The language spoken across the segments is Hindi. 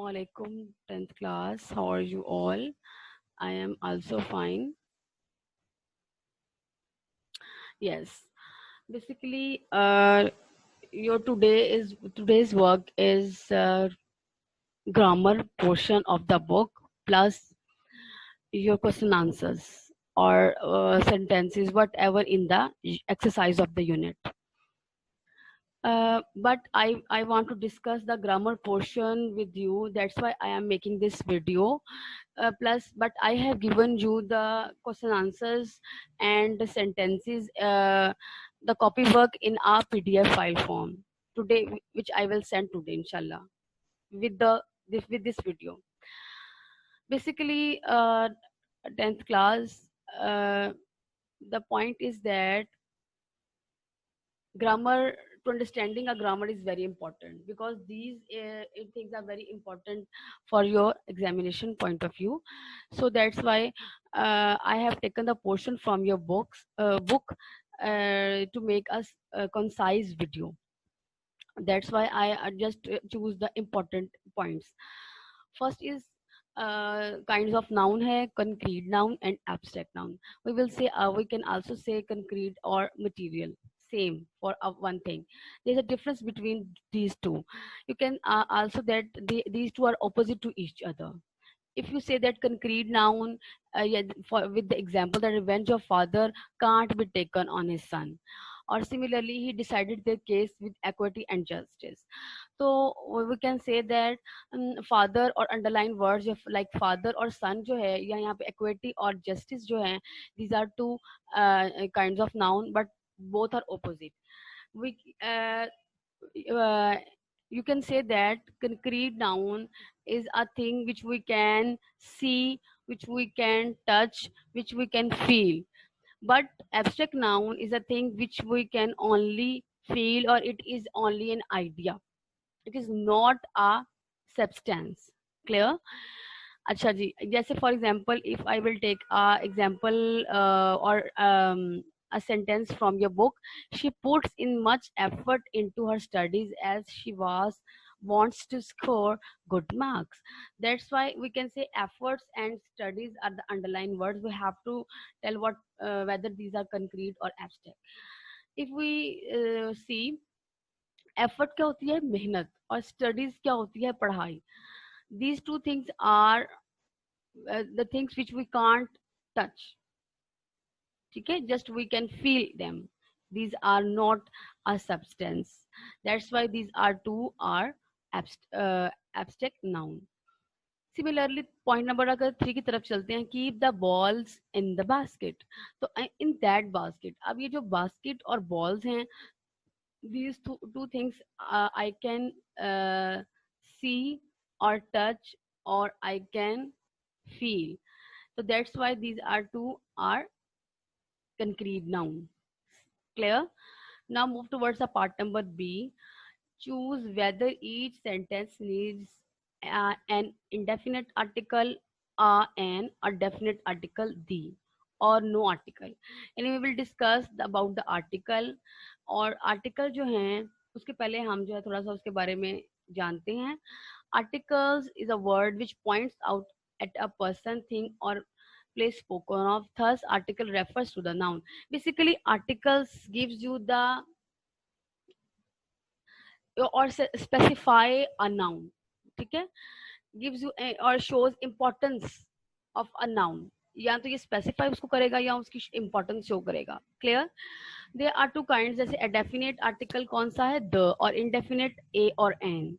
Assalamualaikum 10th class. How are you all? I am also fine. Yes. Basically, your today's work is grammar portion of the book plus your question answers or sentences, whatever in the exercise of the unit. But I want to discuss the grammar portion with you. That's why I am making this video. But I have given you the question answers and the sentences, the copywork in our PDF file form today, which I will send today, inshallah, with with this video. Basically, 10th class, the point is that grammar, to understanding a grammar is very important because these things are very important for your examination point of view. So that's why I have taken the portion from your book to make us a concise video. That's why I just choose the important points. First is kinds of noun hai, concrete noun and abstract noun. We can also say concrete or material, same for one thing. There's a difference between these two. You can also that these two are opposite to each other. If you say that concrete noun, yeah, with the example, the revenge of father can't be taken on his son, or similarly he decided the case with equity and justice. So we can say that father or underline words of like father or son जो है या यहाँ पे equity और justice जो है, these are two kinds of noun, but both are opposite. We uh, you can say that concrete noun is a thing which we can see, which we can touch, which we can feel. But abstract noun is a thing which we can only feel, or it is only an idea. It is not a substance. Clear? अच्छा जी, जैसे for example, if I will take a example or a sentence from your book, she puts in much effort into her studies as she wants to score good marks. That's why we can say efforts and studies are the underlying words. We have to tell what whether these are concrete or abstract. If we see, effort क्या होती है, मेहनत, और studies क्या होती है, पढ़ाई. These two things are the things which we can't touch. Okay, just we can feel them. These are not a substance. That's why these are two are abstract noun. Similarly, point number अगर 3 की तरफ चलते हैं, keep the balls in the basket. तो in that basket, अब ये जो basket और balls हैं, these two things I can see or touch or I can feel. So that's why these are two are concrete noun. Clear? Now move towards the part number B. Choose whether each sentence needs an indefinite article, an, a definite article, the, or no article. And we will discuss about the article. और article जो हैं उसके पहले हम जो है थोड़ा सा उसके बारे में जानते हैं. Articles is a word which points out at a person, thing, or place spoken of. Thus, article refers to the noun. Basically, articles gives you the or specify a noun. ठीक है? Gives you or shows importance of a noun. या तो ये specify उसको करेगा या उसकी importance show करेगा. Clear? There are two kinds. जैसे a definite article कौन सा है, the, और indefinite a और an.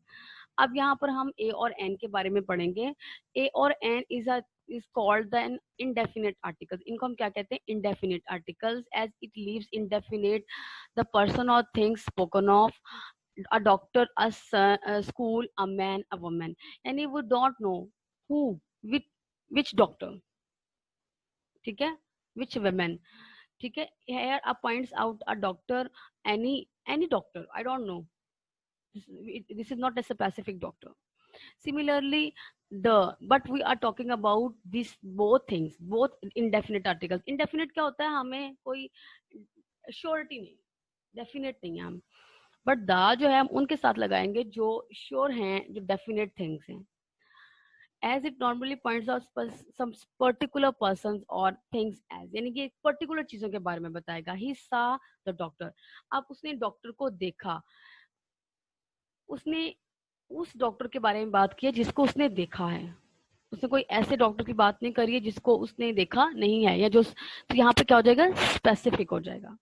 अब यहाँ पर हम a और n के बारे में पढ़ेंगे. A और n is called the indefinite articles. इनको हम क्या कहते हैं, indefinite articles, as it leaves indefinite the person or thing spoken of, a doctor, a son, a school, a man, a woman. And we don't know who, which doctor, ठीक है, which woman, ठीक है. Here points out a doctor, any doctor, I don't know. This is not a specific doctor. Similarly, but we are talking about these both things, both indefinite articles. Indefinite क्या होता है, हमें कोई श्योरिटी नहीं, डेफिनेट नहीं है हम. बट द जो है हम उनके साथ लगाएंगे जो श्योर हैं, जो डेफिनेट थिंग्स हैं. As it normally points out some particular person और थिंग्स एज, यानी कि एक पर्टिकुलर चीजों के बारे में बताएगा। ही सा द डॉक्टर, आप उसने डॉक्टर को देखा, उसने उस डॉक्टर के बारे में बात की है जिसको उसने देखा है, उसने कोई ऐसे डॉक्टर की बात नहीं करी है जिसको उसने देखा नहीं है, या जो, तो यहाँ पे क्या हो जाएगा, स्पेसिफिक हो जाएगा।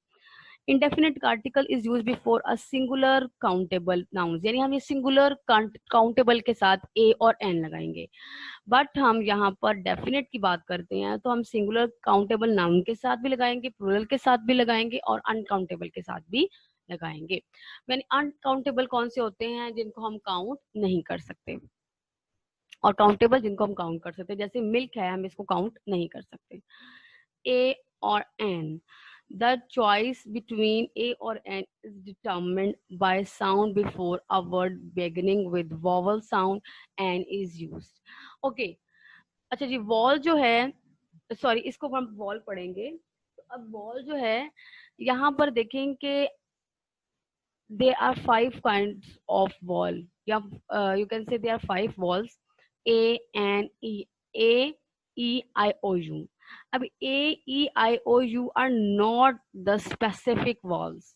Indefinite article is use before a singular countable noun, यानी हम ये सिंगुलर काउंटेबल के साथ ए और एन लगाएंगे। बट हम यहाँ पर डेफिनेट की बात करते हैं तो हम सिंगुलर काउंटेबल नाउन के साथ भी लगाएंगे, प्लूरल के साथ भी लगाएंगे और अनकाउंटेबल के साथ भी लगाएंगे। यानी अनकाउंटेबल कौन से होते हैं, जिनको हम काउंट नहीं कर सकते, और काउंटेबल जिनको हम काउंट कर सकते हैं। जैसे मिल्क है, हम इसको काउंट नहीं कर सकते। ए और N, the choice between A or N is determined by sound before a word beginning with vowel sound and is used. Okay, अच्छा जी, वॉल जो है, सॉरी इसको हम वॉल पढ़ेंगे। तो अब वॉल जो है, यहाँ पर देखेंगे there are 5 kinds of wall. Yeah, you can say there are 5 walls: A, N, E, A, E, I, O, U. अब A, E, I, O, U are not the specific walls.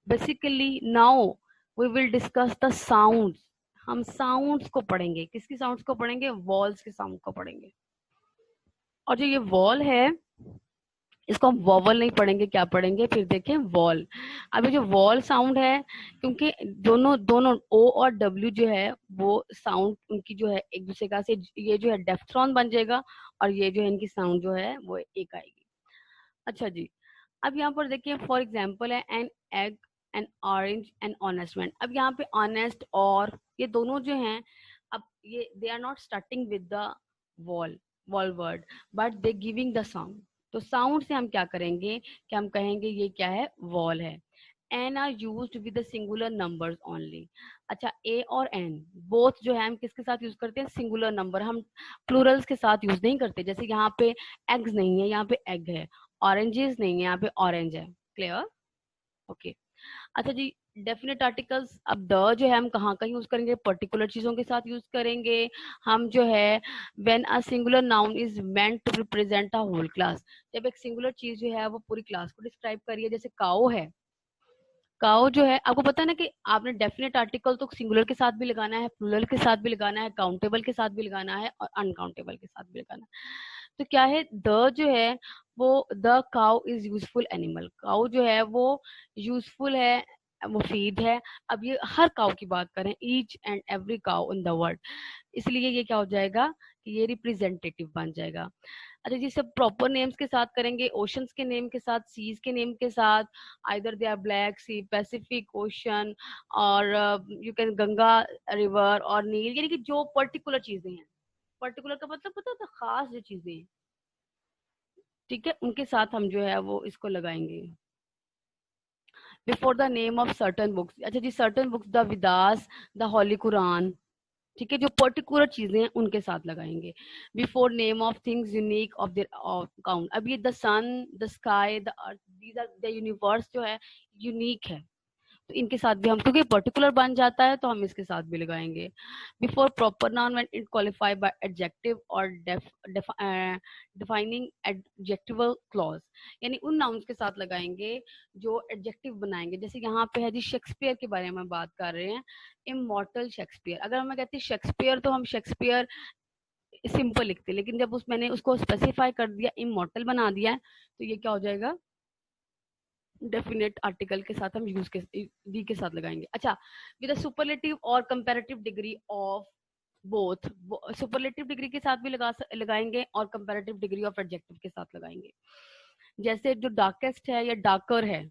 Basically, now we will discuss the sounds. हम sounds को पढ़ेंगे, किसकी sounds को पढ़ेंगे, walls के sound को पढ़ेंगे। और जो ये wall है, इसको हम वॉवल नहीं पढ़ेंगे, क्या पढ़ेंगे, फिर देखें वॉल। अभी जो वॉल साउंड है, क्योंकि दोनों दोनों ओ और डब्ल्यू जो है वो साउंड उनकी जो है एक दूसरे का से, ये जो है डेफ्थ्रॉन बन जाएगा और ये जो है इनकी साउंड जो है वो एक आएगी। अच्छा जी, अब यहाँ पर देखिए फॉर एग्जाम्पल है an egg, N orange, an honest man. अब यहाँ पे ऑनेस्ट और ये दोनों जो हैं, अब ये they are not starting with the vowel word, but they giving the sound. तो साउंड से हम क्या करेंगे कि हम कहेंगे ये क्या है, वॉल है। An are used with the singular numbers only. अच्छा, ए और एन बोथ जो है हम किसके साथ यूज करते हैं, सिंगुलर नंबर, हम प्लूरल्स के साथ यूज नहीं करते। जैसे यहाँ पे एग्स नहीं है, यहाँ पे एग है। ऑरेंजेस नहीं है, यहाँ पे ऑरेंज है। क्लियर? ओके। अच्छा जी, डेफिनेट आर्टिकल्स, अब द जो है हम कहाँ का यूज करेंगे, पर्टिकुलर चीजों के साथ यूज करेंगे। हम जो है when a singular noun is meant to represent a whole class, जब एक सिंगुलर चीज जो है वो पूरी क्लास को डिस्क्राइब करिए। जैसे काओ है, काओ जो है, आपको पता है ना कि आपने डेफिनेट आर्टिकल तो सिंगुलर के साथ भी लगाना है, प्लूरल के साथ भी लगाना है, काउंटेबल के साथ भी लगाना है और अनकाउंटेबल के साथ भी लगाना है। तो क्या है, द जो है वो the cow is useful animal, cow जो है वो यूजफुल है, मुफीद है। अब ये हर काउ की बात करें, each and every cow in the world, इसलिए ये क्या हो जाएगा कि ये रिप्रेजेंटेटिव बन जाएगा। अच्छा जी, सब प्रॉपर नेम्स के साथ करेंगे, ओशंस के नेम के साथ, सीज के नेम के साथ, either they are Black Sea, Pacific Ocean, और यू कैन गंगा रिवर और नील, यानी कि जो पर्टिकुलर चीजें हैं, पर्टिकुलर का मतलब पता है, खास जो चीजें हैं, ठीक है, उनके साथ हम जो है वो इसको लगाएंगे। Before the name of certain books, अच्छा जी, certain books, the Vedas, the holy Quran, ठीक है, जो पर्टिकुलर चीजें हैं उनके साथ लगाएंगे। Before name of things unique of their count, अब ये the sun, the sky, the earth, these are the universe जो है यूनिक है, तो इनके साथ भी हम, क्योंकि पर्टिकुलर बन जाता है तो हम इसके साथ भी लगाएंगे। Before proper noun when it qualify by adjective और डिफाइनिंग एडजेक्टिवल क्लॉज, यानी उन नाउन्स के साथ लगाएंगे जो एडजेक्टिव बनाएंगे। जैसे यहाँ पे है जी, शेक्सपियर के बारे में बात कर रहे हैं, इमॉर्टल शेक्सपियर। अगर हम कहते हैं शेक्सपियर तो हम शेक्सपियर सिंपल लिखते, लेकिन जब मैंने उसको स्पेसिफाई कर दिया, इमॉर्टल बना दिया है, तो ये क्या हो जाएगा, डेफिनेट आर्टिकल के साथ हम यूज के दी के साथ लगाएंगे। अच्छा, विद अ सुपरलेटिव और comparative degree of both, superlative degree के साथ भी लगाएंगे और कंपैरेटिव डिग्री ऑफ एडजेक्टिव के साथ लगाएंगे। जैसे जो डार्केस्ट है या डार्कर है,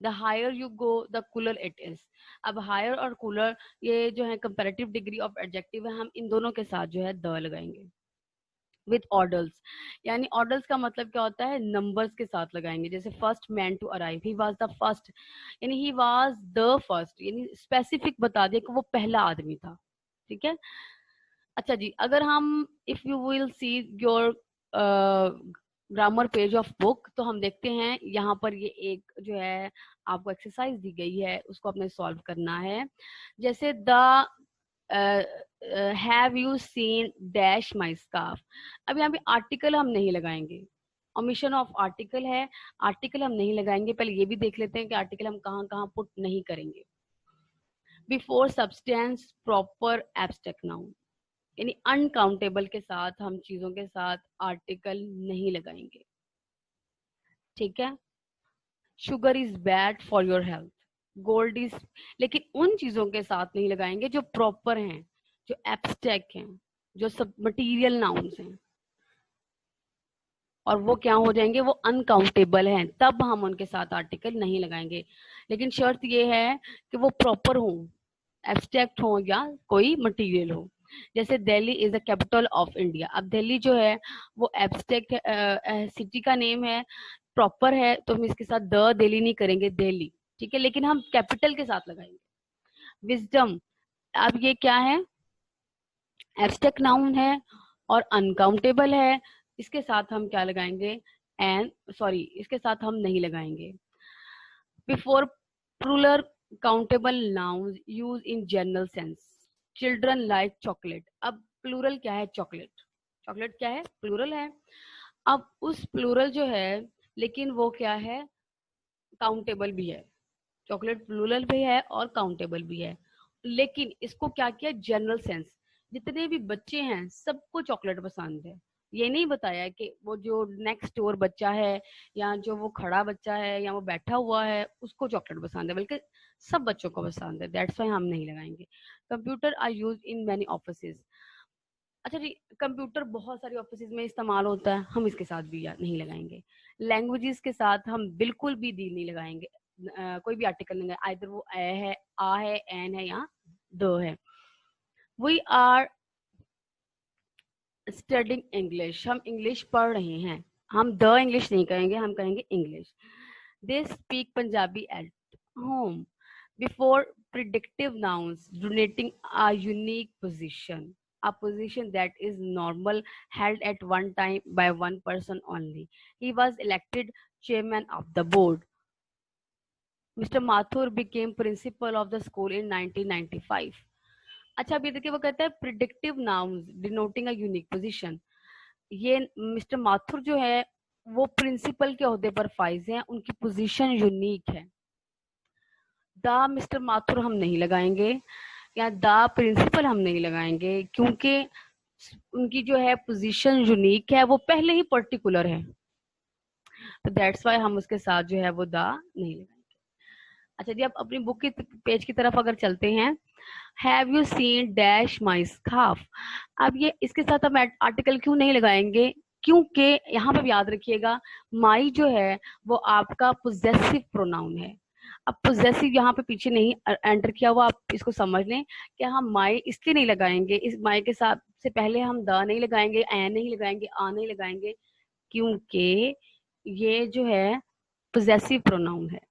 the higher you go the cooler it is. अब हायर और कूलर ये जो है कंपैरेटिव डिग्री ऑफ एडजेक्टिव है, हम इन दोनों के साथ जो है द लगाएंगे। विथ ऑर्डर्स, यानी ऑर्डर्स का मतलब क्या होता है, नंबर्स के साथ लगाएंगे। जैसे first man to arrive, he was the first, यानी ही वाज द फर्स्ट, यानी स्पेसिफिक बता दिया कि वो पहला आदमी था, ठीक है। अच्छा जी, अगर हम if you will see your grammar page of book, तो हम देखते हैं यहाँ पर ये एक जो है आपको एक्सरसाइज दी गई है, उसको आपने सॉल्व करना है। जैसे the have you seen dash my scarf. अब यहाँ पे आर्टिकल हम नहीं लगाएंगे, ओमिशन ऑफ आर्टिकल है, आर्टिकल हम नहीं लगाएंगे। पहले ये भी देख लेते हैं कि आर्टिकल हम कहाँ कहाँ पुट नहीं करेंगे। Before substance proper abstract noun, यानी अनकाउंटेबल के साथ हम चीजों के साथ आर्टिकल नहीं लगाएंगे, ठीक है। Sugar is bad for your health, gold is, लेकिन उन चीजों के साथ नहीं लगाएंगे जो प्रॉपर हैं, जो एब्स्ट्रैक्ट हैं, जो सब मटीरियल नाउन्स हैं, और वो क्या हो जाएंगे, वो अनकाउंटेबल हैं, तब हम उनके साथ आर्टिकल नहीं लगाएंगे। लेकिन शर्त ये है कि वो प्रॉपर हो, एब्स्ट्रैक्ट हो या कोई मटेरियल हो। जैसे Delhi is the capital of India, अब दिल्ली जो है वो एब्स्ट्रैक्ट सिटी का नेम है, प्रॉपर है, तो हम इसके साथ द दिल्ली नहीं करेंगे, दिल्ली, ठीक है, लेकिन हम कैपिटल के साथ लगाएंगे। विजडम, अब ये क्या है, एब्स्ट्रैक्ट नाउन है और अनकाउंटेबल है, इसके साथ हम क्या लगाएंगे, एंड सॉरी, इसके साथ हम नहीं लगाएंगे। Before plural countable nouns use in general sense, children like chocolate. अब प्लूरल क्या है, चॉकलेट, चॉकलेट क्या है, प्लूरल है। अब उस प्लूरल जो है, लेकिन वो क्या है, काउंटेबल भी है, चॉकलेट प्लूरल भी है और काउंटेबल भी है, लेकिन इसको क्या किया, जनरल सेंस, जितने भी बच्चे हैं सबको चॉकलेट पसंद है। ये नहीं बताया कि वो जो नेक्स्ट डोर बच्चा है या जो वो खड़ा बच्चा है या वो बैठा हुआ है उसको चॉकलेट पसंद है, बल्कि सब बच्चों को पसंद है, दैट्स वाई हम नहीं लगाएंगे। Computer are use in many offices, अच्छा जी, कंप्यूटर बहुत सारी ऑफिस में इस्तेमाल होता है, हम इसके साथ भी नहीं लगाएंगे। लैंग्वेजेस के साथ हम बिल्कुल भी दी नहीं लगाएंगे, कोई भी आर्टिकल नहीं है, आइदर वो ए है, आ है, एन है या द है। वी आर स्टडिंग इंग्लिश, हम इंग्लिश पढ़ रहे हैं, हम द इंग्लिश नहीं कहेंगे, हम कहेंगे English. They speak Punjabi at home. Before predictive nouns denoting a unique position, a position that is normal, held at one time by one person only. He was elected chairman of the board. Mr. Mathur became principal of the school in 1995. अच्छा, अभी देखिए वो कहता है predictive nouns denoting a unique position. ये मिस्टर माथुर जो है वो प्रिंसिपल के ओहदे पर फाइज हैं, उनकी पोजीशन यूनिक है। द मिस्टर माथुर हम नहीं लगाएंगे या द प्रिंसिपल हम नहीं लगाएंगे, क्योंकि उनकी जो है पोजीशन यूनिक है, वो पहले ही पर्टिकुलर है, तो दैट्स वाई हम उसके साथ जो है वो द नहीं लगाएंगे। अच्छा जी, अब अपनी बुक की पेज की तरफ अगर चलते हैं, have you seen dash my scarf. अब ये इसके साथ हम आर्टिकल क्यों नहीं लगाएंगे, क्योंकि यहाँ पे याद रखिएगा माई जो है वो आपका पोजेसिव प्रोनाउन है। अब पोजेसिव यहाँ पे पीछे नहीं एंटर किया हुआ, आप इसको समझ लें कि हम माई इसलिए नहीं लगाएंगे, इस माई के साथ से पहले हम द नहीं लगाएंगे, ए नहीं लगाएंगे, आ नहीं लगाएंगे, क्योंकि ये जो है पोजेसिव प्रोनाउन है,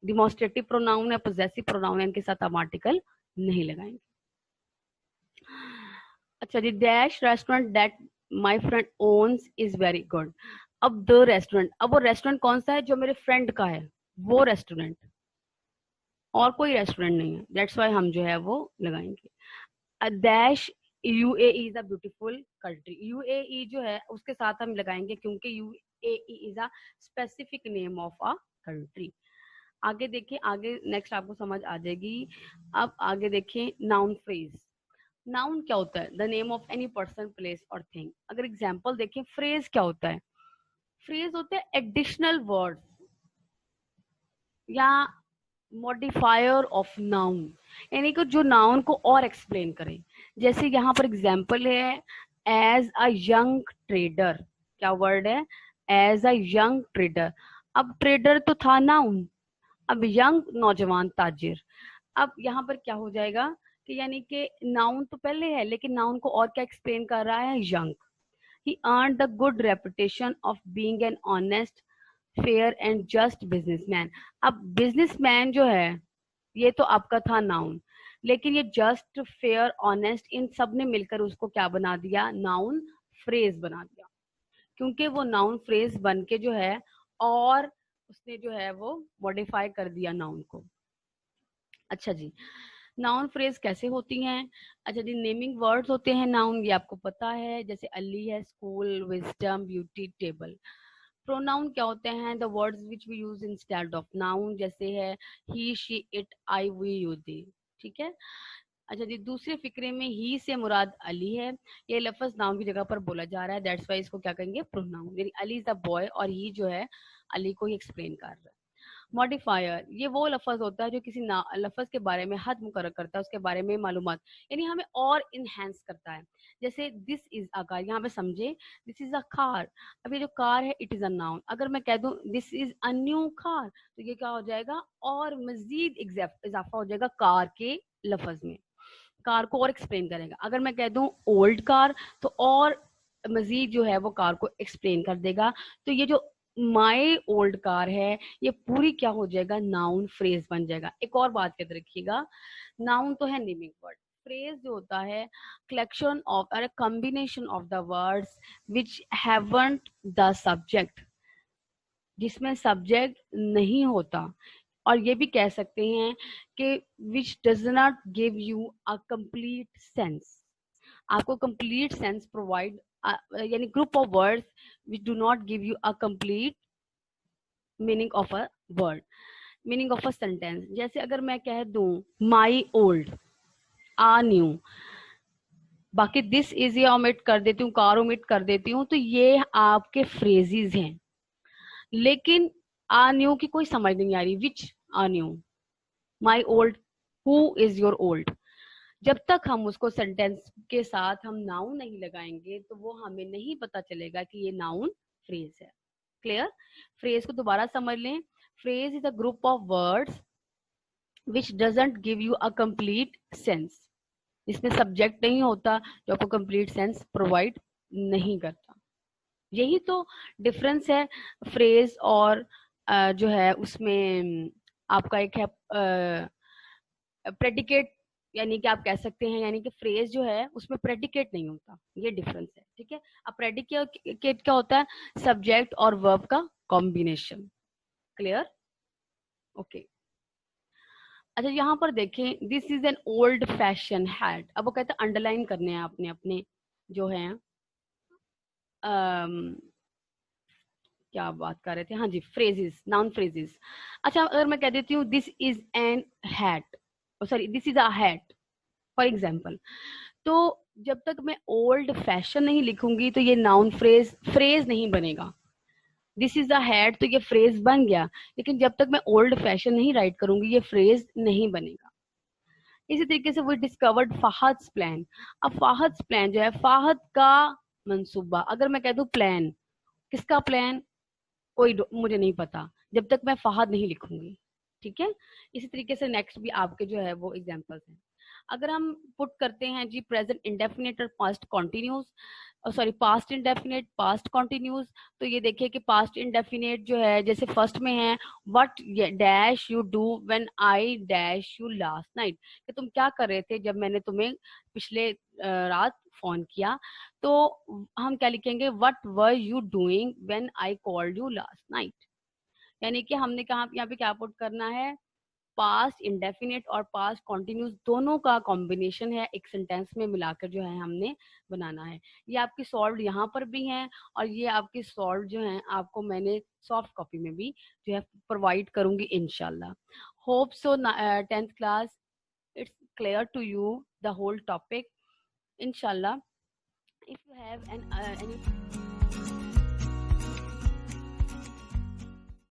डिमोन्स्ट्रेटिव प्रोनाउन है, पोजेसिव प्रोनाउन है, इनके साथ हम आर्टिकल नहीं लगाएंगे। अच्छा जी, dash restaurant that my friend owns is very good. अब द रेस्टोरेंट, अब वो रेस्टोरेंट कौन सा है, जो मेरे फ्रेंड का है वो रेस्टोरेंट, और कोई रेस्टोरेंट नहीं है, दैट्स वाई हम जो है वो लगाएंगे। Dash UAE is a beautiful country, UAE जो है उसके साथ हम लगाएंगे क्योंकि UAE is a specific name of a country. आगे देखिए, आगे नेक्स्ट आपको समझ आ जाएगी। अब आगे देखिए नाउन फ्रेज। नाउन क्या होता है, the name of any person, place और थिंग। अगर एग्जाम्पल देखें, फ्रेज क्या होता है, फ्रेज होता है एडिशनल वर्ड या मॉडिफायर ऑफ नाउन, यानी कि जो नाउन को और एक्सप्लेन करे। जैसे यहाँ पर एग्जाम्पल है, एज अ यंग ट्रेडर, क्या वर्ड है, एज अ यंग ट्रेडर। अब ट्रेडर तो था नाउन, अब यंग नौजवान ताजिर। अब यहाँ पर क्या हो जाएगा कि यानी कि नाउन तो पहले है, लेकिन नाउन को और क्या एक्सप्लेन कर रहा है, young. He earn the good reputation of being an honest, fair and just businessman. अब बिजनेसमैन जो है ये तो आपका था नाउन, लेकिन ये जस्ट, फेयर, ऑनेस्ट, इन सब ने मिलकर उसको क्या बना दिया, नाउन फ्रेज बना दिया, क्योंकि वो नाउन फ्रेज बन के जो है और उसने जो है वो मॉडिफाई कर दिया नाउन को। अच्छा जी, नाउन फ्रेज कैसे होती हैं? अच्छा जी, नेमिंग वर्ड्स होते हैं नाउन, ये आपको पता है, जैसे अली है, school, wisdom, beauty, table. Pronoun क्या होते हैं? The words which we use instead of noun, जैसे है he, she, it, I, we, you, they. ठीक है। अच्छा जी, दूसरे फिक्रे में ही से मुराद अली है, ये लफ्ज नाउन की जगह पर बोला जा रहा है, दैट्स वाई इसको क्या कहेंगे? प्रोनाउन। यानी अली इज द बॉय और ही जो है अली को ही एक्सप्लेन कर रहा है। मॉडिफायर, ये वो लफ्ज होता है जो किसी लफ्ज के बारे में हद मुकर्रर करता है, उसके बारे में मालूमात, यानी हमें और इनहेंस करता है। जैसे दिस इज अ कार, यहाँ पे समझे दिस इज अ कार। अब ये जो कार है इट इज अ नाउन, अगर मैं कह दूं this is a new car, तो ये क्या हो जाएगा? और मजीद इजाफा हो जाएगा कार के लफ्ज में, कार को और एक्सप्लेन करेगा। अगर मैं कह दूं ओल्ड कार, तो और मजीद जो है वो कार को एक्सप्लेन कर देगा। तो ये जो माई ओल्ड कार है, ये पूरी क्या हो जाएगा? नाउन फ्रेज बन जाएगा। एक और बात याद रखिएगा, नाउन तो है नेमिंग वर्ड, फ्रेज जो होता है कलेक्शन ऑफ और combination of the words which haven't the subject, जिसमें सब्जेक्ट नहीं होता। और ये भी कह सकते हैं कि which does not give you a complete sense, आपको कंप्लीट सेंस प्रोवाइड, यानी group of words which do not give you a complete meaning of a word, meaning of a sentence. जैसे अगर मैं कह दूं माई ओल्ड, आ न्यू, बाकी दिस इज ये ओमिट कर देती हूँ, कार ओमिट कर देती हूँ, तो ये आपके फ्रेजेस हैं। लेकिन आ न्यू की कोई समझ नहीं आ रही, which a new, my old, who is your old. जब तक हम उसको सेंटेंस के साथ हम नाउन नहीं लगाएंगे तो वो हमें नहीं पता चलेगा कि ये नाउन फ्रेज है। क्लियर? फ्रेज को दोबारा समझ लें, phrase is a group of words which doesn't give you a complete sense, जिसमें सब्जेक्ट नहीं होता, जो आपको कंप्लीट सेंस प्रोवाइड नहीं करता। यही तो डिफरेंस है फ्रेज और जो है उसमें आपका एक है प्रेडिकेट, यानी कि आप कह सकते हैं, यानी कि फ्रेज जो है उसमें प्रेडिकेट नहीं होता, ये डिफरेंस है। ठीक है। अब प्रेडिकेट क्या होता है? सब्जेक्ट और वर्ब का कॉम्बिनेशन। क्लियर? ओके। अच्छा, यहाँ पर देखें, this is an old fashion hat. अब वो कहते हैं अंडरलाइन करने हैं आपने अपने जो है क्या बात कर रहे थे, हाँ जी, फ्रेजेस, नाउन फ्रेजेस। अच्छा, अगर मैं कह देती हूँ this is an hat, sorry this is a hat for example, तो जब तक मैं ओल्ड फैशन नहीं लिखूंगी तो ये नाउन फ्रेज फ्रेज नहीं बनेगा। दिस इज अ हैट तो ये फ्रेज बन गया, लेकिन जब तक मैं ओल्ड फैशन नहीं राइट करूंगी ये फ्रेज नहीं बनेगा। इसी तरीके से वो डिस्कवर्ड फाहद प्लान। अब फाहद प्लान जो है, फाहद का मंसूबा, अगर मैं कह दूं प्लान, किसका प्लान? कोई मुझे नहीं पता जब तक मैं फहद नहीं लिखूंगी। ठीक है। इसी तरीके से नेक्स्ट भी आपके जो है वो एग्जांपल्स हैं। अगर हम पुट करते हैं जी प्रेजेंट इंडेफिनिट और past continuous, sorry past indefinite, past continuous, तो ये देखिए कि पास्ट इंडेफिनिट जो है, जैसे फर्स्ट में है what dash you do when I dash you last night, कि तुम क्या कर रहे थे जब मैंने तुम्हें पिछले रात फोन किया। तो हम क्या लिखेंगे? What were you doing when I called you last night. यानी कि हमने कहा यहाँ पे क्या पुट करना है? पास्ट इंडेफिनिट और पास्ट कॉन्टिन्यूस दोनों का कॉम्बिनेशन है, एक सेंटेंस में मिलाकर जो है हमने बनाना है। ये आपकी सॉल्व यहाँ पर भी हैं, और ये आपकी सॉल्व जो है आपको मैंने सॉफ्ट कॉपी में भी जो है प्रोवाइड करूंगी इंशाल्लाह। Hope so 10th class it's clear to you the whole topic inshallah. If you have any